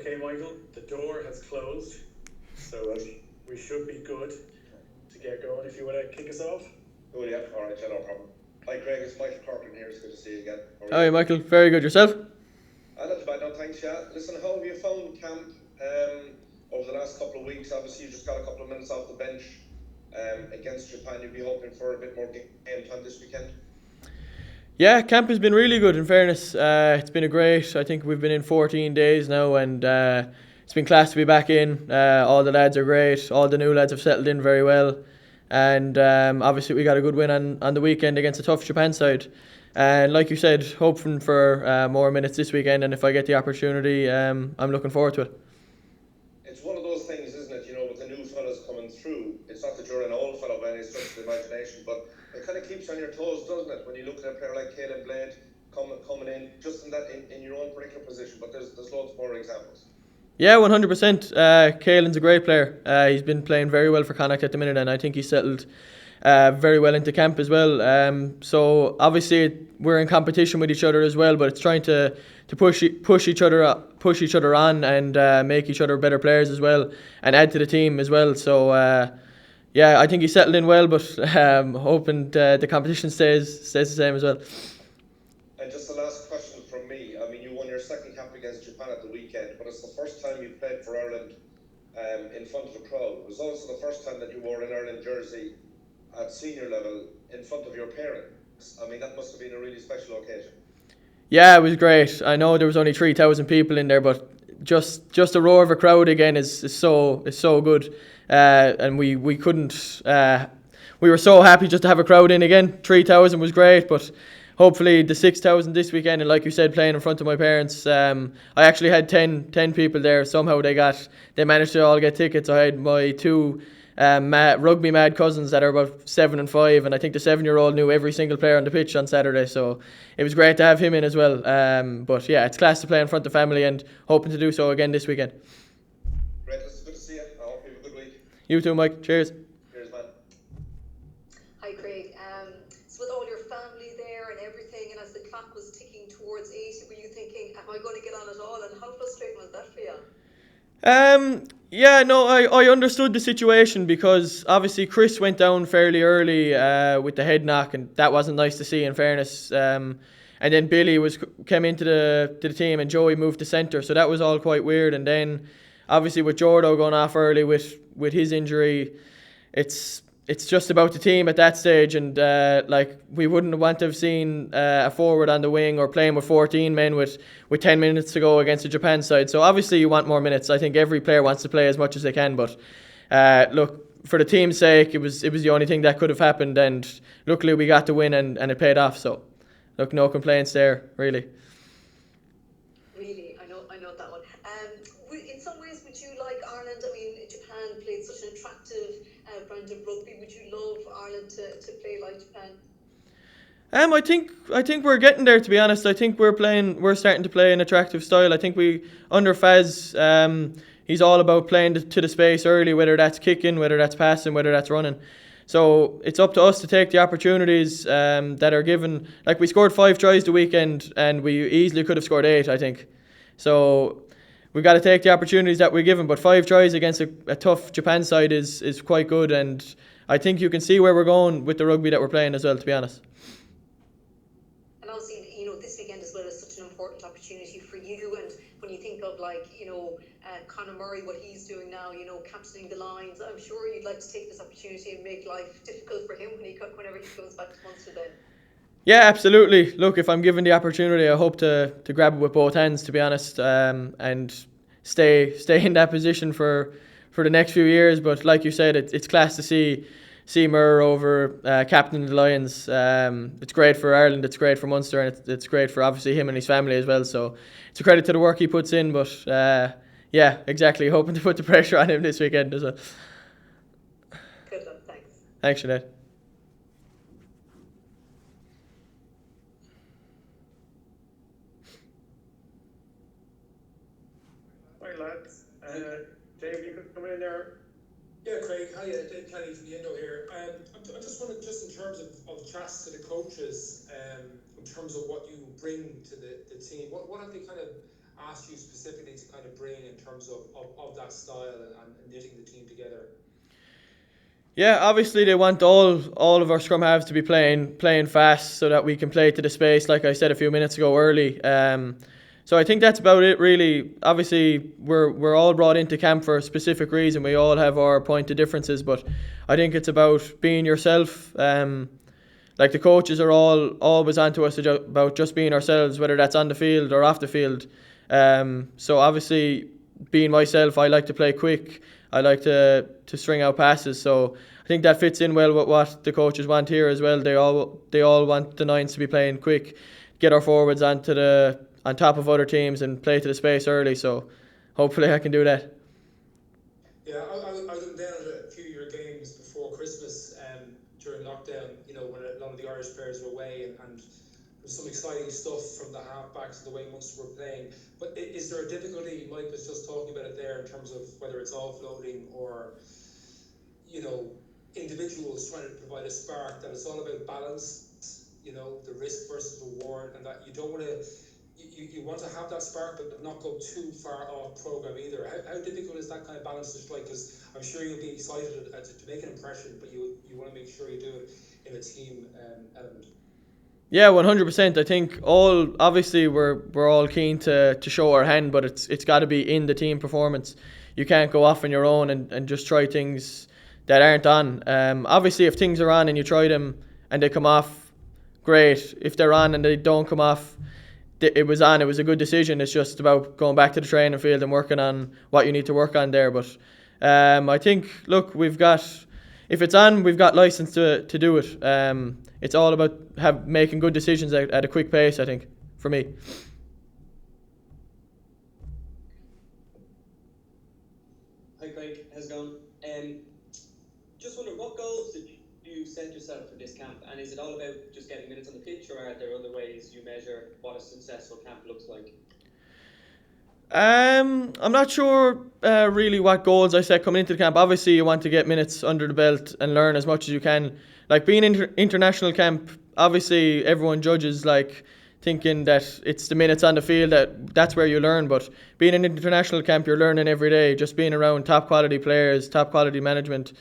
Okay, Michael, the door has closed, so we should be good to get going. If you want to kick us off. Oh yeah, alright, no problem. Hi Craig, it's Michael Corcoran here, it's good to see you again. Hi Michael, very good. Yourself? Not too bad, no thanks, yeah. Listen, how have you found camp over the last couple of weeks? Obviously you just got a couple of minutes off the bench against Japan. You'll be hoping for a bit more game time this weekend. Yeah, camp has been really good, in fairness. It's been I think we've been in 14 days now, and it's been class to be back in. All the lads are great, all the new lads have settled in very well, and obviously we got a good win on the weekend against a tough Japan side. And like you said, hoping for more minutes this weekend, and if I get the opportunity, I'm looking forward to it. It's one of those things, isn't it, with the new fellas coming through. It's not that you're an old fellow by any stretch of the imagination, but it kind of keeps you on your toes, doesn't it, when you look at a player like Caelan Blade coming in, just in your own particular position, but there's loads more examples. Yeah, 100%. Caelan's a great player. He's been playing very well for Connacht at the minute, and I think he's settled very well into camp as well. So obviously we're in competition with each other as well, but it's trying to push each other on and make each other better players as well, and add to the team as well. So yeah, I think he's settled in well, but hoping the competition stays the same as well. And just the last question from me. I mean, you won your second cap against Japan at the weekend, but it's the first time you played for Ireland in front of a crowd. It was also the first time that you wore an Ireland jersey at senior level in front of your parents. I mean, that must have been a really special occasion. Yeah, it was great. I know there was only 3,000 people in there, but just a roar of a crowd again is so good. And we couldn't. We were so happy just to have a crowd in again. 3,000 was great, but hopefully the 6,000 this weekend. And like you said, playing in front of my parents, I actually had 10 people there. Somehow they managed to all get tickets. I had my two rugby mad cousins that are about 7 and 5, and I think the 7-year-old knew every single player on the pitch on Saturday, so it was great to have him in as well. But yeah, it's class to play in front of family, and hoping to do so again this weekend. Great, it's good to see you. I hope you have a good week. You too, Mike. Cheers. Cheers, man. Hi Craig. So with all your family there and everything, and as the clock was ticking towards 8, were you thinking, am I going to get on at all, and how frustrating was that for you? Yeah, no, I understood the situation, because obviously Chris went down fairly early with the head knock, and that wasn't nice to see, in fairness. And then Billy came into the team, and Joey moved to centre, so that was all quite weird. And then obviously with Jordo going off early with his injury, it's just about the team at that stage, and we wouldn't want to have seen a forward on the wing or playing with 14 men with 10 minutes to go against the Japan side. So obviously you want more minutes. I think every player wants to play as much as they can, but look, for the team's sake, it was the only thing that could have happened, and luckily we got the win and it paid off. So look, no complaints there, really. Really, I know that one. In some ways, would you like Ireland? I mean, Japan played such an attractive brand of rugby. Would you love Ireland to play like Japan? I think we're getting there, to be honest. I think we're starting to play an attractive style. I think we, under Faz, he's all about playing to the space early, whether that's kicking, whether that's passing, whether that's running. So it's up to us to take the opportunities that are given. Like, we scored 5 tries the weekend, and we easily could have scored 8, I think. So we've got to take the opportunities that we're given. But 5 tries against a tough Japan side is quite good, and I think you can see where we're going with the rugby that we're playing as well, to be honest. And obviously, this weekend as well is such an important opportunity for you. And when you think of Conor Murray, what he's doing now, captaining the lines, I'm sure you'd like to take this opportunity and make life difficult for him whenever he goes back to Munster then. Yeah, absolutely. Look, if I'm given the opportunity, I hope to grab it with both hands, to be honest, and stay in that position for the next few years. But like you said, it's class to see Murr over captaining the Lions. It's great for Ireland, it's great for Munster, and it's great for obviously him and his family as well. So it's a credit to the work he puts in. But yeah, exactly. Hoping to put the pressure on him this weekend as well. Good luck, thanks. Thanks, Sinead. Hi lads. Dave, you could come in there. Yeah, Craig. Hi, Dave Kelly from the Indo here. I just wanted, just in terms of chats to the coaches, in terms of what you bring to the team, what have they kind of asked you specifically to kind of bring in terms of that style and knitting the team together? Yeah, obviously they want all of our scrum halves to be playing fast so that we can play to the space, like I said a few minutes ago early. So I think that's about it really. Obviously we're all brought into camp for a specific reason. We all have our point of differences, but I think it's about being yourself. Like the coaches are always onto us about just being ourselves, whether that's on the field or off the field. So obviously being myself, I like to play quick. I like to string out passes. So I think that fits in well with what the coaches want here as well. They all want the nines to be playing quick, get our forwards on top of other teams and play to the space early. So hopefully I can do that. Yeah, I was down at a few of your games before Christmas during lockdown, when a lot of the Irish players were away, and there's some exciting stuff from the halfbacks and the way Munster were playing. But is there a difficulty? Mike was just talking about it there in terms of whether it's offloading or, individuals trying to provide a spark, that it's all about balance, the risk versus reward, and that you don't want to, you want to have that spark but not go too far off program either. How difficult is that kind of balance to strike? Because I'm sure you'll be excited to make an impression, but you want to make sure you do it in a team element. Yeah, 100%. I think obviously we're all keen to show our hand, but it's got to be in the team performance. You can't go off on your own and just try things that aren't on. Obviously, if things are on and you try them and they come off, great. If they're on and they don't come off, it was a good decision. It's just about going back to the training field and working on what you need to work on there. But I think, look, if it's on, we've got license to do it. It's all about making good decisions at a quick pace, I think, for me. Hi Craig, how's it going? Just wondering, what goals did you set yourself for this camp, and is it all about just getting minutes on the pitch, or are there other ways you measure what a successful camp looks like? I'm not sure really what goals I set coming into the camp. Obviously, you want to get minutes under the belt and learn as much as you can. Like being in international camp, obviously everyone judges thinking that it's the minutes on the field that's where you learn. But being in international camp, you're learning every day. Just being around top quality players, top quality management,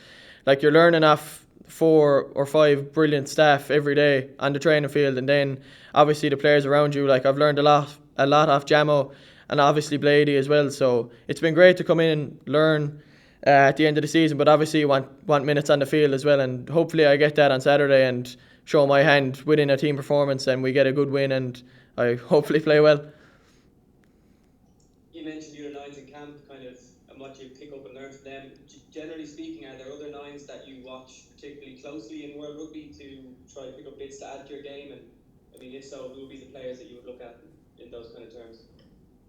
you're learning off 4 or 5 brilliant staff every day on the training field, and then obviously the players around you. I've learned a lot off Jamo and obviously Blady as well. So it's been great to come in and learn at the end of the season. But obviously you want minutes on the field as well, and hopefully I get that on Saturday and show my hand within a team performance and we get a good win and I hopefully play well. You mentioned your nines in camp, and what you pick up and learn from them. Generally speaking, are there other nines that you watch particularly closely in World Rugby to try to pick up bits to add to your game? And if so, who would be the players that you would look at in those kind of terms?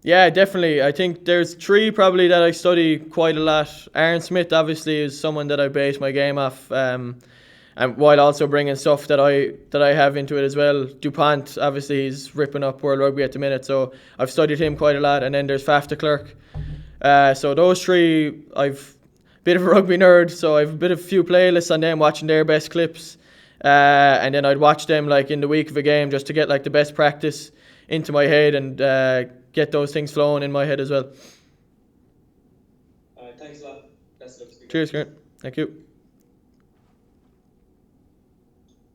Yeah, definitely. I think there's 3 probably that I study quite a lot. Aaron Smith obviously is someone that I base my game off, and while also bringing stuff that I have into it as well. DuPont, obviously he's ripping up World Rugby at the minute, so I've studied him quite a lot. And then there's Faf de Klerk. So those 3, I've a bit of a rugby nerd, so I've a few playlists on them, watching their best clips, and then I'd watch them in the week of a game just to get the best practice into my head and get those things flowing in my head as well. Thanks a lot. Best of luck. Cheers, Grant. Thank you.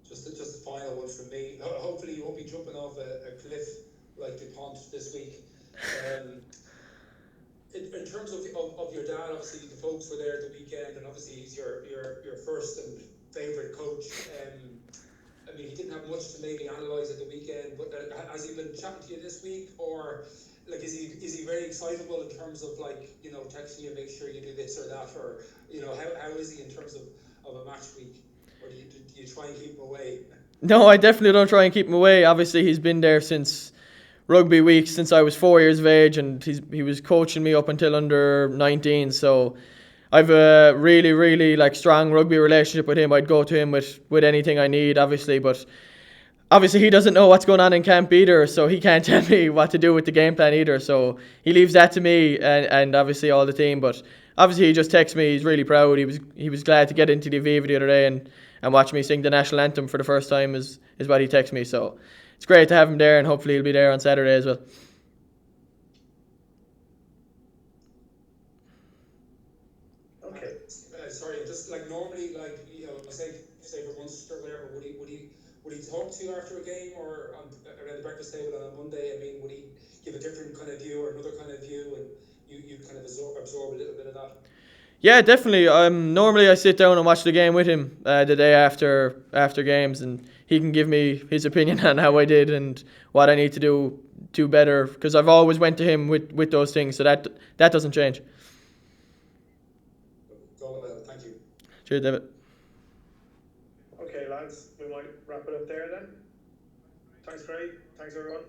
Just a final one from me. Hopefully you won't be jumping off a cliff like DuPont this week. In terms of your dad, obviously the folks were there at the weekend, and obviously he's your first and favourite coach. He didn't have much to maybe analyse at the weekend, but has he been chatting to you this week, or is he very excitable in terms of texting you, make sure you do this or that, or how is he in terms of a match week, or do you try and keep him away? No, I definitely don't try and keep him away. Obviously he's been there since rugby week, since I was 4 years of age, and he was coaching me up until under 19. So I've a really, really strong rugby relationship with him. I'd go to him with anything I need, obviously, but obviously he doesn't know what's going on in camp either, so he can't tell me what to do with the game plan either. So he leaves that to me and obviously all the team. But obviously he just texts me. He's really proud. He was glad to get into the Aviva the other day and watch me sing the national anthem for the first time is what he texts me. So it's great to have him there, and hopefully he'll be there on Saturday as well. Okay. Sorry, just like normally, like say for Munster or whatever, would he talk to you after a game or around the breakfast table on a Monday? I mean, would he give a different kind of view or another kind of view, and you kind of absorb a little bit of that? Yeah, definitely. Normally I sit down and watch the game with him the day after games, and he can give me his opinion on how I did and what I need to do better. Because I've always went to him with those things, so that doesn't change. Thank you. Cheers, David. Okay, lads, we might wrap it up there then. Thanks, Craig. Thanks, everyone.